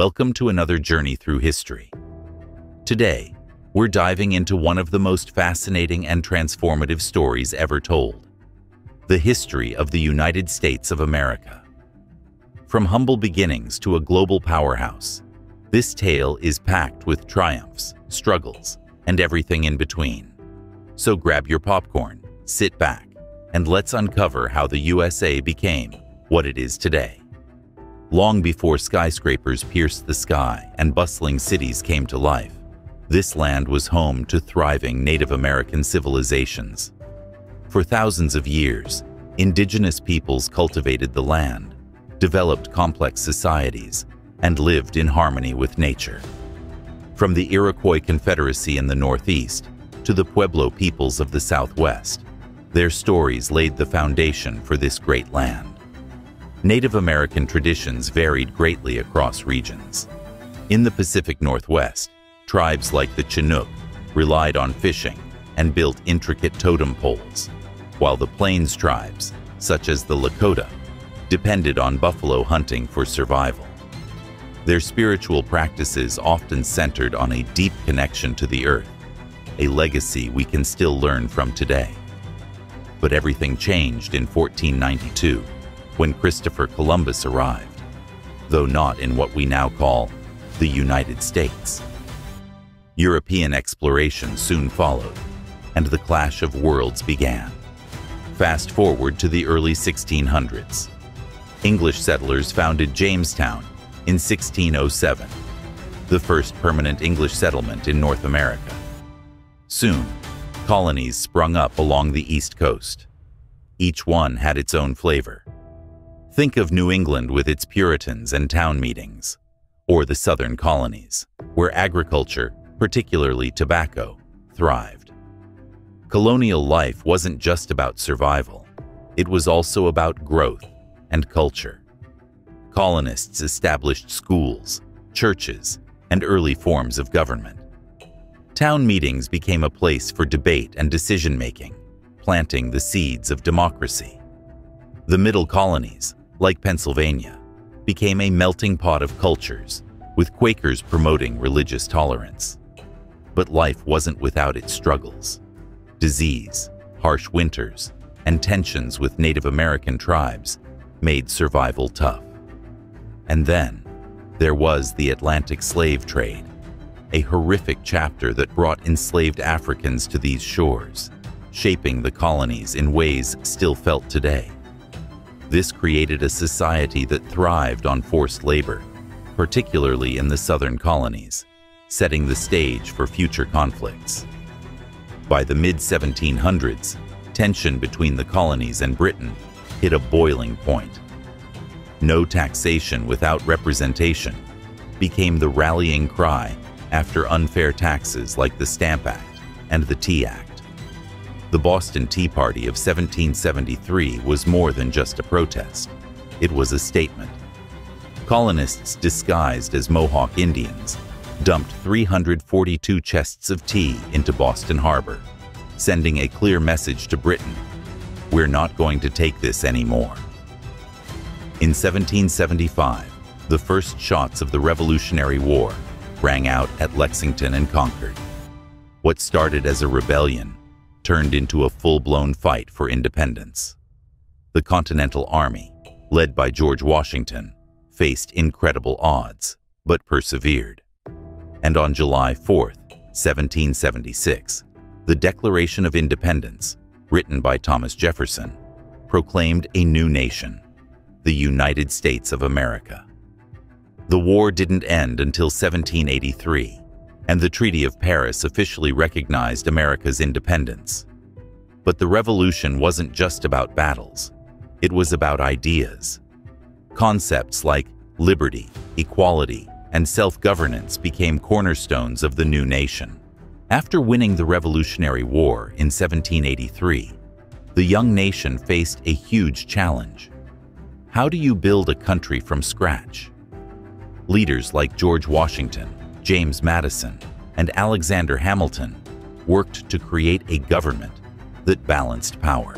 Welcome to another journey through history. Today, we're diving into one of the most fascinating and transformative stories ever told: the history of the United States of America. From humble beginnings to a global powerhouse, this tale is packed with triumphs, struggles, and everything in between. So grab your popcorn, sit back, and let's uncover how the USA became what it is today. Long before skyscrapers pierced the sky and bustling cities came to life, this land was home to thriving Native American civilizations. For thousands of years, indigenous peoples cultivated the land, developed complex societies, and lived in harmony with nature. From the Iroquois Confederacy in the Northeast to the Pueblo peoples of the Southwest, their stories laid the foundation for this great land. Native American traditions varied greatly across regions. In the Pacific Northwest, tribes like the Chinook relied on fishing and built intricate totem poles, while the Plains tribes, such as the Lakota, depended on buffalo hunting for survival. Their spiritual practices often centered on a deep connection to the earth, a legacy we can still learn from today. But everything changed in 1492, when Christopher Columbus arrived, though not in what we now call the United States. European exploration soon followed, and the clash of worlds began. Fast forward to the early 1600s. English settlers founded Jamestown in 1607, the first permanent English settlement in North America. Soon, colonies sprung up along the East Coast. Each one had its own flavor. Think of New England with its Puritans and town meetings, or the southern colonies, where agriculture, particularly tobacco, thrived. Colonial life wasn't just about survival. It was also about growth and culture. Colonists established schools, churches, and early forms of government. Town meetings became a place for debate and decision-making, planting the seeds of democracy. The middle colonies, like Pennsylvania, became a melting pot of cultures, with Quakers promoting religious tolerance. But life wasn't without its struggles. Disease, harsh winters, and tensions with Native American tribes made survival tough. And then, there was the Atlantic slave trade, a horrific chapter that brought enslaved Africans to these shores, shaping the colonies in ways still felt today. This created a society that thrived on forced labor, particularly in the southern colonies, setting the stage for future conflicts. By the mid-1700s, tension between the colonies and Britain hit a boiling point. No taxation without representation became the rallying cry after unfair taxes like the Stamp Act and the Tea Act. The Boston Tea Party of 1773 was more than just a protest. It was a statement. Colonists disguised as Mohawk Indians dumped 342 chests of tea into Boston Harbor, sending a clear message to Britain: we're not going to take this anymore. In 1775, the first shots of the Revolutionary War rang out at Lexington and Concord. What started as a rebellion turned into a full-blown fight for independence. The Continental Army, led by George Washington, faced incredible odds, but persevered. And on July 4, 1776, the Declaration of Independence, written by Thomas Jefferson, proclaimed a new nation, the United States of America. The war didn't end until 1783, and the Treaty of Paris officially recognized America's independence. But the revolution wasn't just about battles. It was about ideas. Concepts like liberty, equality, and self-governance became cornerstones of the new nation. After winning the Revolutionary War in 1783, the young nation faced a huge challenge. How do you build a country from scratch? Leaders like George Washington, James Madison, and Alexander Hamilton worked to create a government that balanced power.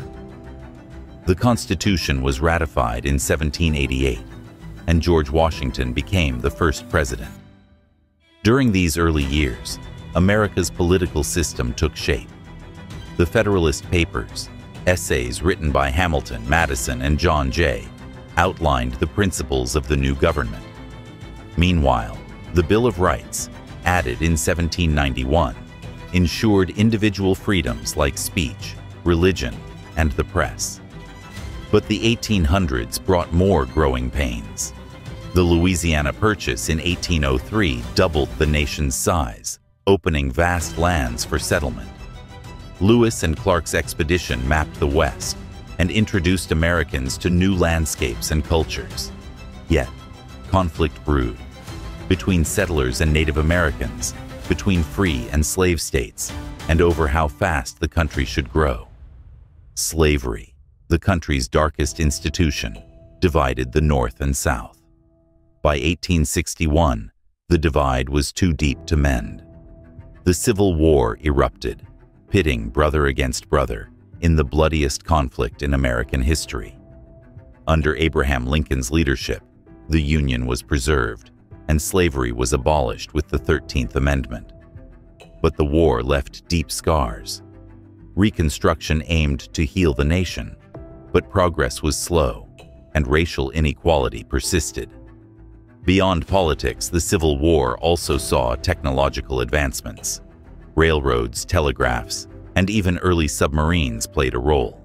The Constitution was ratified in 1788, and George Washington became the first president. During these early years, America's political system took shape. The Federalist Papers, essays written by Hamilton, Madison, and John Jay, outlined the principles of the new government. Meanwhile, the Bill of Rights, added in 1791, ensured individual freedoms like speech, religion, and the press. But the 1800s brought more growing pains. The Louisiana Purchase in 1803 doubled the nation's size, opening vast lands for settlement. Lewis and Clark's expedition mapped the West and introduced Americans to new landscapes and cultures. Yet, conflict brewed between settlers and Native Americans, between free and slave states, and over how fast the country should grow. Slavery, the country's darkest institution, divided the North and South. By 1861, the divide was too deep to mend. The Civil War erupted, pitting brother against brother in the bloodiest conflict in American history. Under Abraham Lincoln's leadership, the Union was preserved, and slavery was abolished with the 13th Amendment. But the war left deep scars. Reconstruction aimed to heal the nation, but progress was slow, and racial inequality persisted. Beyond politics, the Civil War also saw technological advancements. Railroads, telegraphs, and even early submarines played a role.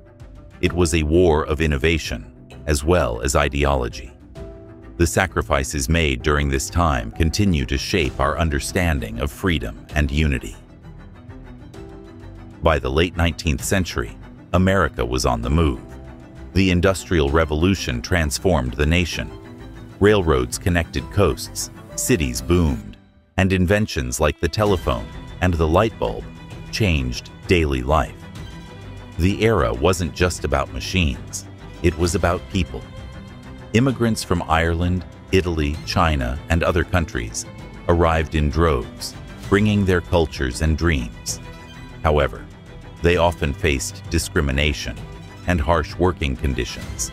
It was a war of innovation, as well as ideology. The sacrifices made during this time continue to shape our understanding of freedom and unity. By the late 19th century, America was on the move. The Industrial Revolution transformed the nation. Railroads connected coasts, cities boomed, and inventions like the telephone and the light bulb changed daily life. The era wasn't just about machines, it was about people. Immigrants from Ireland, Italy, China, and other countries arrived in droves, bringing their cultures and dreams. However, they often faced discrimination and harsh working conditions.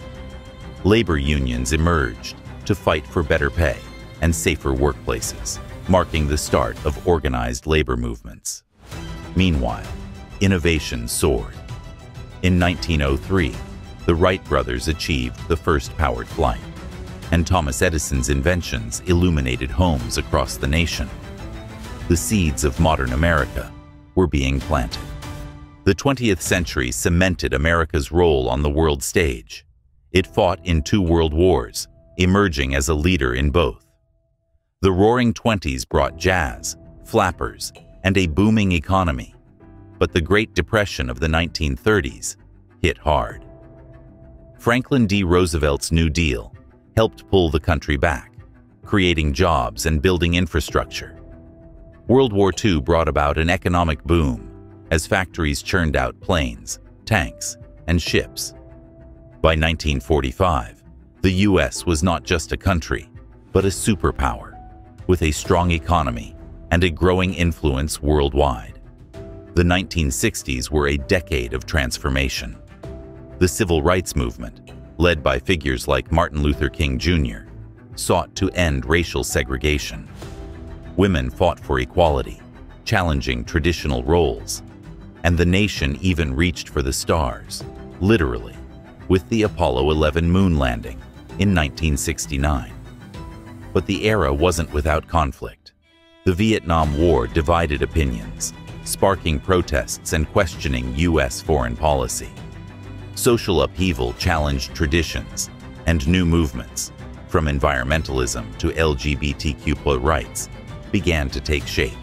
Labor unions emerged to fight for better pay and safer workplaces, marking the start of organized labor movements. Meanwhile, innovation soared. In 1903, the Wright brothers achieved the first powered flight, and Thomas Edison's inventions illuminated homes across the nation. The seeds of modern America were being planted. The 20th century cemented America's role on the world stage. It fought in 2 world wars, emerging as a leader in both. The Roaring Twenties brought jazz, flappers, and a booming economy, but the Great Depression of the 1930s hit hard. Franklin D. Roosevelt's New Deal helped pull the country back, creating jobs and building infrastructure. World War II brought about an economic boom as factories churned out planes, tanks, and ships. By 1945, the U.S. was not just a country, but a superpower, with a strong economy and a growing influence worldwide. The 1960s were a decade of transformation. The Civil Rights Movement, led by figures like Martin Luther King Jr., sought to end racial segregation. Women fought for equality, challenging traditional roles, and the nation even reached for the stars, literally, with the Apollo 11 moon landing in 1969. But the era wasn't without conflict. The Vietnam War divided opinions, sparking protests and questioning U.S. foreign policy. Social upheaval challenged traditions, and new movements, from environmentalism to LGBTQ+ rights, began to take shape.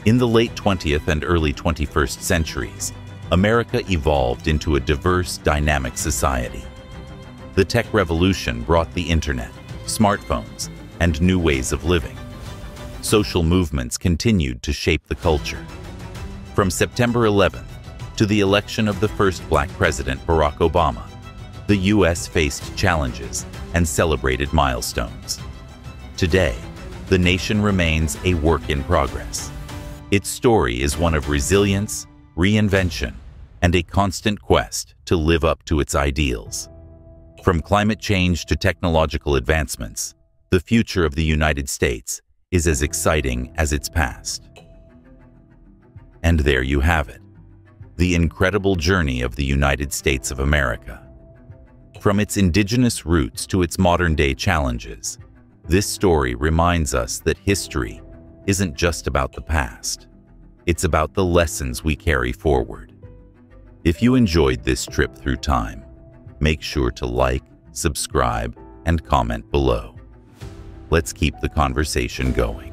In the late 20th and early 21st centuries, America evolved into a diverse, dynamic society. The tech revolution brought the internet, smartphones, and new ways of living. Social movements continued to shape the culture. From September 11th to the election of the first Black president, Barack Obama, the U.S. faced challenges and celebrated milestones. Today, the nation remains a work in progress. Its story is one of resilience, reinvention, and a constant quest to live up to its ideals. From climate change to technological advancements, the future of the United States is as exciting as its past. And there you have it, the incredible journey of the United States of America. From its indigenous roots to its modern-day challenges, this story reminds us that history isn't just about the past. It's about the lessons we carry forward. If you enjoyed this trip through time, make sure to like, subscribe, and comment below. Let's keep the conversation going.